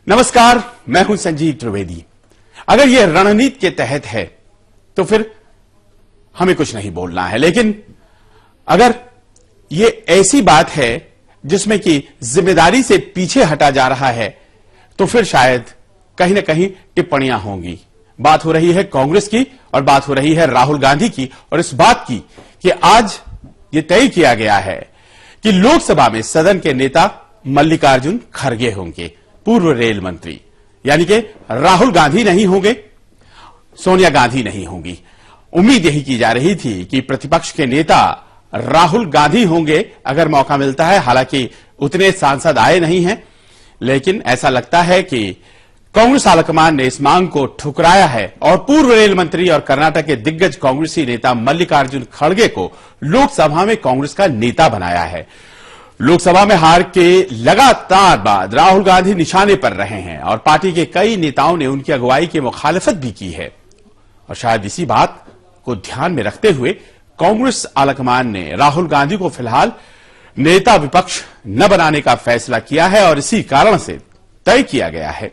नमस्कार, मैं हूं संजीव त्रिवेदी। अगर यह रणनीति के तहत है तो फिर हमें कुछ नहीं बोलना है, लेकिन अगर यह ऐसी बात है जिसमें कि जिम्मेदारी से पीछे हटा जा रहा है तो फिर शायद कहीं ना कहीं टिप्पणियां होंगी। बात हो रही है कांग्रेस की और बात हो रही है राहुल गांधी की, और इस बात की कि आज यह तय किया गया है कि लोकसभा में सदन के नेता मल्लिकार्जुन खड़गे होंगे, पूर्व रेल मंत्री, यानी कि राहुल गांधी नहीं होंगे, सोनिया गांधी नहीं होंगी। उम्मीद यही की जा रही थी कि प्रतिपक्ष के नेता राहुल गांधी होंगे अगर मौका मिलता है। हालांकि उतने सांसद आए नहीं हैं, लेकिन ऐसा लगता है कि कांग्रेस आलाकमान ने इस मांग को ठुकराया है और पूर्व रेल मंत्री और कर्नाटक के दिग्गज कांग्रेसी नेता मल्लिकार्जुन खड़गे को लोकसभा में कांग्रेस का नेता बनाया है। लोकसभा में हार के लगातार बाद राहुल गांधी निशाने पर रहे हैं और पार्टी के कई नेताओं ने उनकी अगुवाई की मुखालिफत भी की है, और शायद इसी बात को ध्यान में रखते हुए कांग्रेस आलाकमान ने राहुल गांधी को फिलहाल नेता विपक्ष न बनाने का फैसला किया है। और इसी कारण से तय किया गया है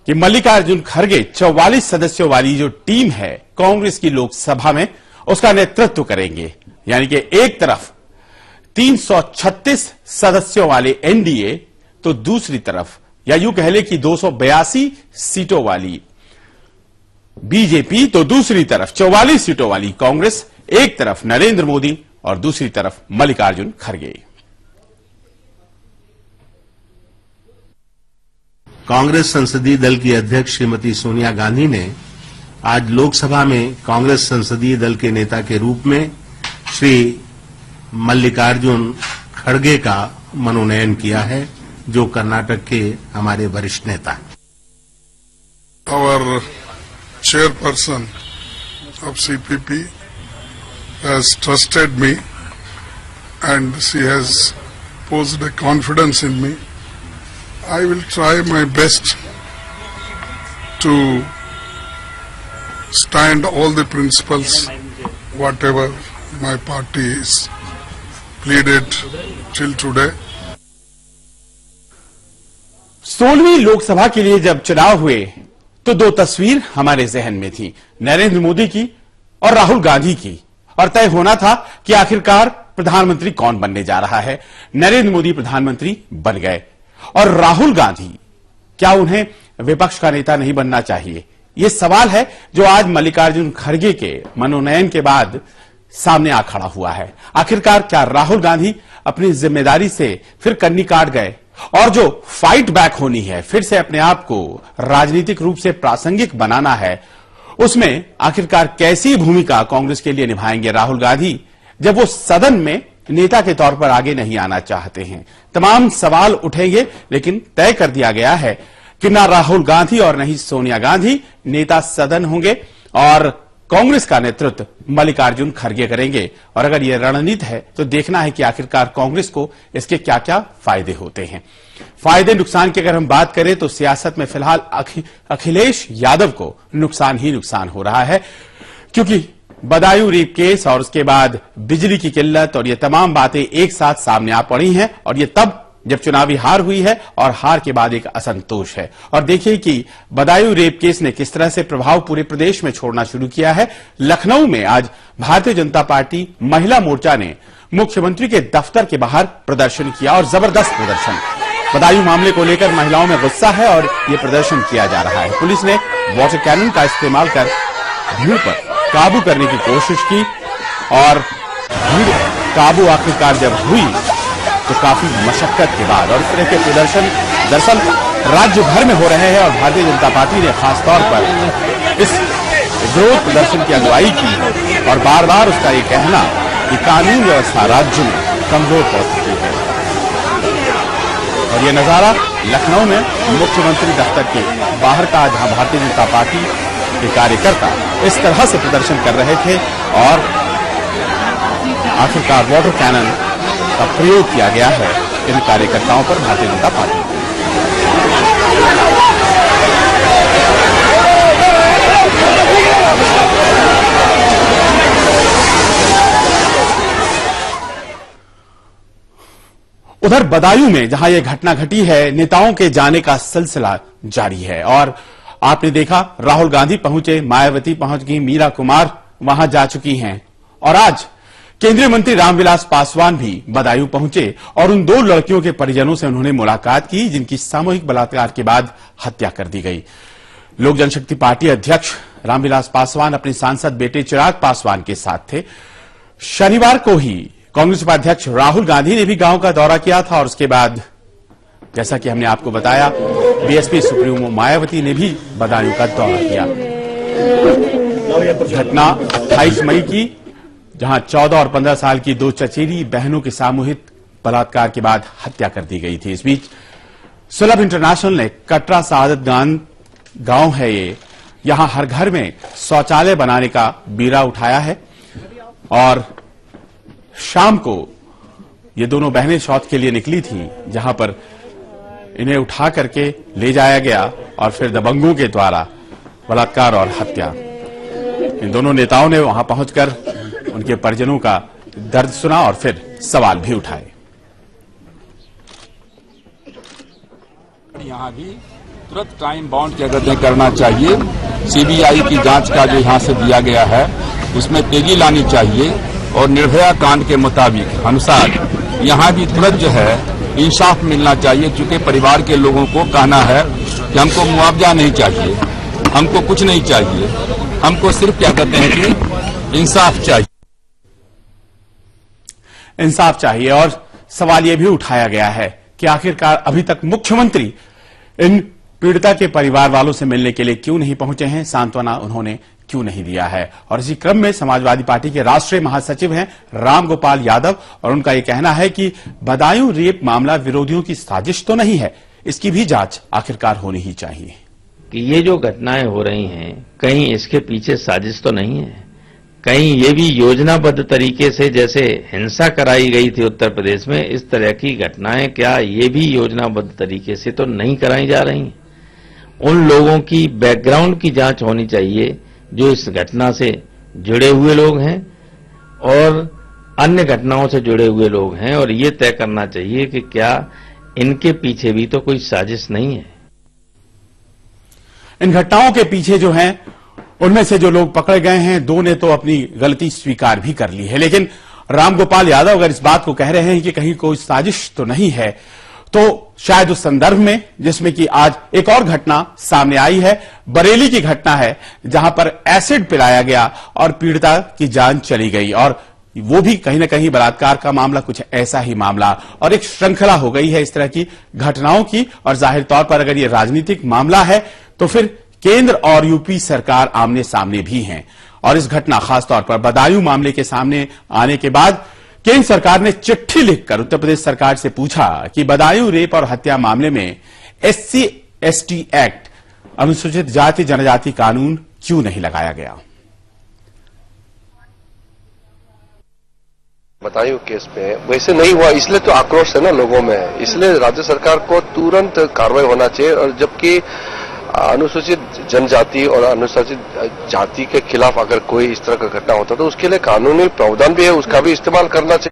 कि मल्लिकार्जुन खड़गे 44 सदस्यों वाली जो टीम है कांग्रेस की लोकसभा में, उसका नेतृत्व करेंगे। यानी कि एक तरफ 336 सदस्यों वाले एनडीए तो दूसरी तरफ, या यूं कह ले कि 282 सीटों वाली बीजेपी, तो दूसरी तरफ 44 सीटों वाली कांग्रेस, एक तरफ नरेंद्र मोदी और दूसरी तरफ मल्लिकार्जुन खड़गे। कांग्रेस संसदीय दल की अध्यक्ष श्रीमती सोनिया गांधी ने आज लोकसभा में कांग्रेस संसदीय दल के नेता के रूप में श्री मल्लिकार्जुन खड़गे का मनोनयन किया है, जो कर्नाटक के हमारे वरिष्ठ नेता हैं। Our chairperson of CPP has trusted me and she has posed a confidence in me. I will try my best to stand all the principles, whatever my party is pleaded till today. 16वीं Lok Sabha के लिए जब चुनाव हुए तो दो तस्वीर हमारे जहन में थी, नरेंद्र मोदी की और राहुल गांधी की, और तय होना था कि आखिरकार प्रधानमंत्री कौन बनने जा रहा है। नरेंद्र मोदी प्रधानमंत्री बन गए, और राहुल गांधी क्या उन्हें विपक्ष का नेता नहीं बनना चाहिए? यह सवाल है जो आज मल्लिकार्जुन खड़गे के मनोनयन के बाद सामने आ खड़ा हुआ है। आखिरकार क्या राहुल गांधी अपनी जिम्मेदारी से फिर कन्नी काट गए, और जो फाइट बैक होनी है, फिर से अपने आप को राजनीतिक रूप से प्रासंगिक बनाना है, उसमें आखिरकार कैसी भूमिका कांग्रेस के लिए निभाएंगे राहुल गांधी, जब वो सदन में नेता के तौर पर आगे नहीं आना चाहते हैं? तमाम सवाल उठेंगे, लेकिन तय कर दिया गया है कि ना राहुल गांधी और नहीं सोनिया गांधी नेता सदन होंगे, और कांग्रेस का नेतृत्व मल्लिकार्जुन खड़गे करेंगे। और अगर यह रणनीति है तो देखना है कि आखिरकार कांग्रेस को इसके क्या क्या फायदे होते हैं। फायदे नुकसान की अगर हम बात करें तो सियासत में फिलहाल अखिलेश यादव को नुकसान ही नुकसान हो रहा है, क्योंकि बदायूं रेप केस और उसके बाद बिजली की किल्लत और ये तमाम बातें एक साथ सामने आ पड़ी हैं, और ये तब जब चुनावी हार हुई है और हार के बाद एक असंतोष है। और देखिए कि बदायूं रेप केस ने किस तरह से प्रभाव पूरे प्रदेश में छोड़ना शुरू किया है। लखनऊ में आज भारतीय जनता पार्टी महिला मोर्चा ने मुख्यमंत्री के दफ्तर के बाहर प्रदर्शन किया, और जबरदस्त प्रदर्शन। बदायूं मामले को लेकर महिलाओं में गुस्सा है और यह प्रदर्शन किया जा रहा है। पुलिस ने वाटर कैनन का इस्तेमाल कर भीड़ पर काबू करने की कोशिश की, और भीड़ काबू आखिरकार जब हुई तो काफी मशक्कत के बाद, और इस तरह के प्रदर्शन दरअसल राज्य भर में हो रहे हैं, और भारतीय जनता पार्टी ने खासतौर पर इस विरोध प्रदर्शन की अगुवाई की है, और बार बार उसका ये कहना कि कानून व्यवस्था राज्य में कमजोर पड़ चुकी है। और ये नजारा लखनऊ में मुख्यमंत्री दफ्तर के बाहर का, जहां भारतीय जनता पार्टी के कार्यकर्ता इस तरह से प्रदर्शन कर रहे थे, और आखिरकार वाटर कैनन का प्रयोग किया गया है इन कार्यकर्ताओं पर भारतीय जनता पार्टी। उधर बदायूं में जहां यह घटना घटी है, नेताओं के जाने का सिलसिला जारी है और आपने देखा राहुल गांधी पहुंचे, मायावती पहुंच गई, मीरा कुमार वहां जा चुकी हैं और आज केंद्रीय मंत्री रामविलास पासवान भी बदायूं पहुंचे और उन दो लड़कियों के परिजनों से उन्होंने मुलाकात की जिनकी सामूहिक बलात्कार के बाद हत्या कर दी गई। लोक जनशक्ति पार्टी अध्यक्ष रामविलास पासवान अपने सांसद बेटे चिराग पासवान के साथ थे। शनिवार को ही कांग्रेस उपाध्यक्ष राहुल गांधी ने भी गांव का दौरा किया था और उसके बाद जैसा कि हमने आपको बताया, बीएसपी सुप्रीमो मायावती ने भी बदायूं का दौरा किया। घटना 28 मई की, जहां 14 और 15 साल की दो चचेरी बहनों के सामूहिक बलात्कार के बाद हत्या कर दी गई थी। इस बीच सुलभ इंटरनेशनल ने कटरा सादत गांव है ये, यहां हर घर में शौचालय बनाने का बीड़ा उठाया है और शाम को ये दोनों बहनें शौच के लिए निकली थी, जहां पर इन्हें उठा करके ले जाया गया और फिर दबंगों के द्वारा बलात्कार और हत्या। इन दोनों नेताओं ने वहां पहुंचकर उनके परिजनों का दर्द सुना और फिर सवाल भी उठाए। यहाँ भी तुरंत टाइम बाउंड की अगर करना चाहिए, सीबीआई की जांच का जो यहाँ से दिया गया है उसमें तेजी लानी चाहिए और निर्भया कांड के मुताबिक अनुसार यहाँ भी तुरंत जो है इंसाफ मिलना चाहिए। चूंकि परिवार के लोगों को कहना है कि हमको मुआवजा नहीं चाहिए, हमको कुछ नहीं चाहिए, हमको सिर्फ क्या कहते हैं कि इंसाफ चाहिए। इंसाफ चाहिए और सवाल यह भी उठाया गया है कि आखिरकार अभी तक मुख्यमंत्री इन पीड़िता के परिवार वालों से मिलने के लिए क्यों नहीं पहुंचे हैं, सांत्वना उन्होंने क्यों नहीं दिया है। और इसी क्रम में समाजवादी पार्टी के राष्ट्रीय महासचिव हैं राम गोपाल यादव और उनका यह कहना है कि बदायूं रेप मामला विरोधियों की साजिश तो नहीं है, इसकी भी जांच आखिरकार होनी ही चाहिए। कि ये जो घटनाएं हो रही हैं, कहीं इसके पीछे साजिश तो नहीं है, कहीं ये भी योजनाबद्ध तरीके से जैसे हिंसा कराई गई थी उत्तर प्रदेश में, इस तरह की घटनाएं क्या ये भी योजनाबद्ध तरीके से तो नहीं कराई जा रही। उन लोगों की बैकग्राउंड की जांच होनी चाहिए जो इस घटना से जुड़े हुए लोग हैं और अन्य घटनाओं से जुड़े हुए लोग हैं, और ये तय करना चाहिए कि क्या इनके पीछे भी तो कोई साजिश नहीं है। इन घटनाओं के पीछे जो हैं उनमें से जो लोग पकड़े गए हैं, दो ने तो अपनी गलती स्वीकार भी कर ली है, लेकिन रामगोपाल यादव अगर इस बात को कह रहे हैं कि कहीं कोई साजिश तो नहीं है, तो शायद उस संदर्भ में जिसमें कि आज एक और घटना सामने आई है, बरेली की घटना है, जहां पर एसिड पिलाया गया और पीड़िता की जान चली गई और वो भी कहीं ना कहीं बलात्कार का मामला कुछ ऐसा ही मामला, और एक श्रृंखला हो गई है इस तरह की घटनाओं की। और जाहिर तौर पर अगर ये राजनीतिक मामला है तो फिर केंद्र और यूपी सरकार आमने सामने भी हैं। और इस घटना खासतौर पर बदायूं मामले के सामने आने के बाद केंद्र सरकार ने चिट्ठी लिखकर उत्तर प्रदेश सरकार से पूछा कि बदायूं रेप और हत्या मामले में SC/ST एक्ट, अनुसूचित जाति जनजाति कानून क्यों नहीं लगाया गया। बदायूं केस में वैसे नहीं हुआ, इसलिए तो आक्रोश है ना लोगों में, इसलिए राज्य सरकार को तुरंत कार्रवाई होना चाहिए। और जबकि अनुसूचित जनजाति और अनुसूचित जाति के खिलाफ अगर कोई इस तरह का घटना होता तो उसके लिए कानूनी प्रावधान भी है, उसका भी इस्तेमाल करना चाहिए।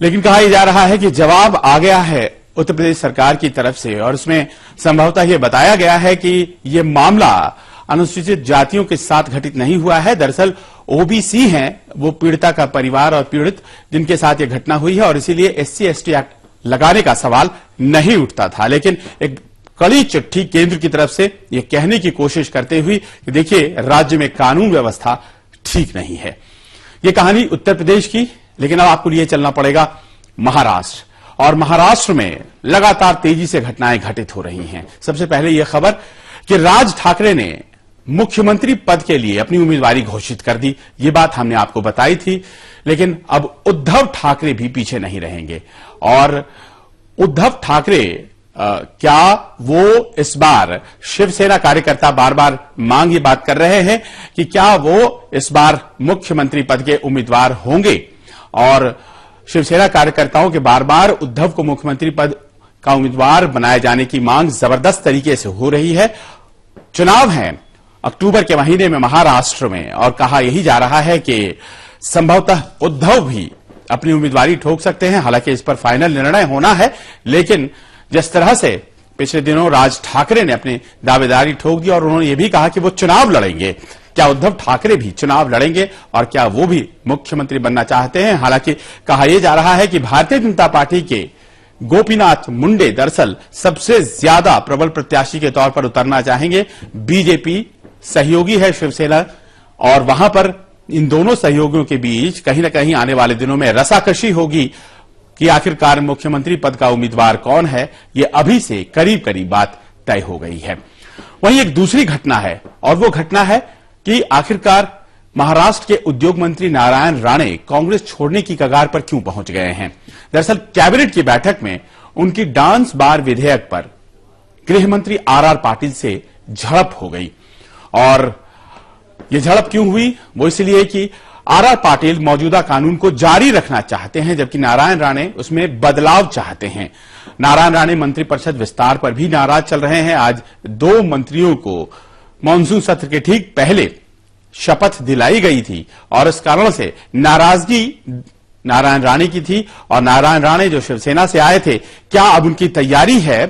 लेकिन कहा यह जा रहा है कि जवाब आ गया है उत्तर प्रदेश सरकार की तरफ से और उसमें संभवतः यह बताया गया है कि यह मामला अनुसूचित जातियों के साथ घटित नहीं हुआ है। दरअसल OBC हैं वो पीड़िता का परिवार और पीड़ित जिनके साथ यह घटना हुई है और इसीलिए SC/ST एक्ट लगाने का सवाल नहीं उठता था। लेकिन एक कड़ी चिट्ठी केंद्र की तरफ से यह कहने की कोशिश करते हुए कि देखिए राज्य में कानून व्यवस्था ठीक नहीं है। यह कहानी उत्तर प्रदेश की, लेकिन अब आपको लिए चलना पड़ेगा महाराष्ट्र, और महाराष्ट्र में लगातार तेजी से घटनाएं घटित हो रही हैं। सबसे पहले यह खबर कि राज ठाकरे ने मुख्यमंत्री पद के लिए अपनी उम्मीदवारी घोषित कर दी। ये बात हमने आपको बताई थी, लेकिन अब उद्धव ठाकरे भी पीछे नहीं रहेंगे। और उद्धव ठाकरे क्या वो इस बार शिवसेना कार्यकर्ता बार बार मांग ये बात कर रहे हैं कि क्या वो इस बार मुख्यमंत्री पद के उम्मीदवार होंगे, और शिवसेना कार्यकर्ताओं के बार बार उद्धव को मुख्यमंत्री पद का उम्मीदवार बनाए जाने की मांग जबरदस्त तरीके से हो रही है। चुनाव है अक्टूबर के महीने में महाराष्ट्र में और कहा यही जा रहा है कि संभवतः उद्धव भी अपनी उम्मीदवारी ठोक सकते हैं। हालांकि इस पर फाइनल निर्णय होना है, लेकिन जिस तरह से पिछले दिनों राज ठाकरे ने अपनी दावेदारी ठोक दी और उन्होंने ये भी कहा कि वो चुनाव लड़ेंगे, क्या उद्धव ठाकरे भी चुनाव लड़ेंगे और क्या वो भी मुख्यमंत्री बनना चाहते हैं? हालांकि कहा यह जा रहा है कि भारतीय जनता पार्टी के गोपीनाथ मुंडे दरअसल सबसे ज्यादा प्रबल प्रत्याशी के तौर पर उतरना चाहेंगे। बीजेपी सहयोगी है शिवसेना, और वहां पर इन दोनों सहयोगियों के बीच कहीं ना कहीं आने वाले दिनों में रसाकशी होगी कि आखिरकार मुख्यमंत्री पद का उम्मीदवार कौन है। ये अभी से करीब करीब बात तय हो गई है। वहीं एक दूसरी घटना है, और वो घटना है कि आखिरकार महाराष्ट्र के उद्योग मंत्री नारायण राणे कांग्रेस छोड़ने की कगार पर क्यों पहुंच गए हैं। दरअसल कैबिनेट की बैठक में उनकी डांस बार विधेयक पर गृह मंत्री आर पाटिल से झड़प हो गई। और यह झड़प क्यों हुई? वो इसलिए कि आर पाटिल मौजूदा कानून को जारी रखना चाहते हैं, जबकि नारायण राणे उसमें बदलाव चाहते हैं। नारायण राणे मंत्रिपरिषद विस्तार पर भी नाराज चल रहे हैं। आज 2 मंत्रियों को मानसून सत्र के ठीक पहले शपथ दिलाई गई थी और इस कारण से नाराजगी नारायण राणे की थी। और नारायण राणे जो शिवसेना से आए थे, क्या अब उनकी तैयारी है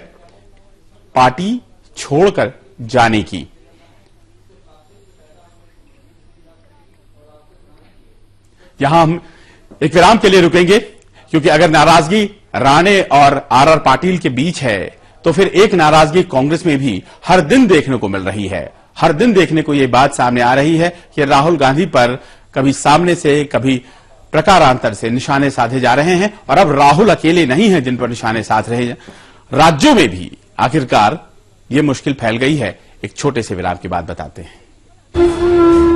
पार्टी छोड़कर जाने की? यहां हम एक विराम के लिए रुकेंगे, क्योंकि अगर नाराजगी राणे और आर पाटिल के बीच है तो फिर एक नाराजगी कांग्रेस में भी हर दिन देखने को मिल रही है। हर दिन देखने को यह बात सामने आ रही है कि राहुल गांधी पर कभी सामने से कभी प्रकारांतर से निशाने साधे जा रहे हैं, और अब राहुल अकेले नहीं हैं जिन पर निशाने साध रहे हैं। राज्यों में भी आखिरकार यह मुश्किल फैल गई है। एक छोटे से विराम के बाद बताते हैं।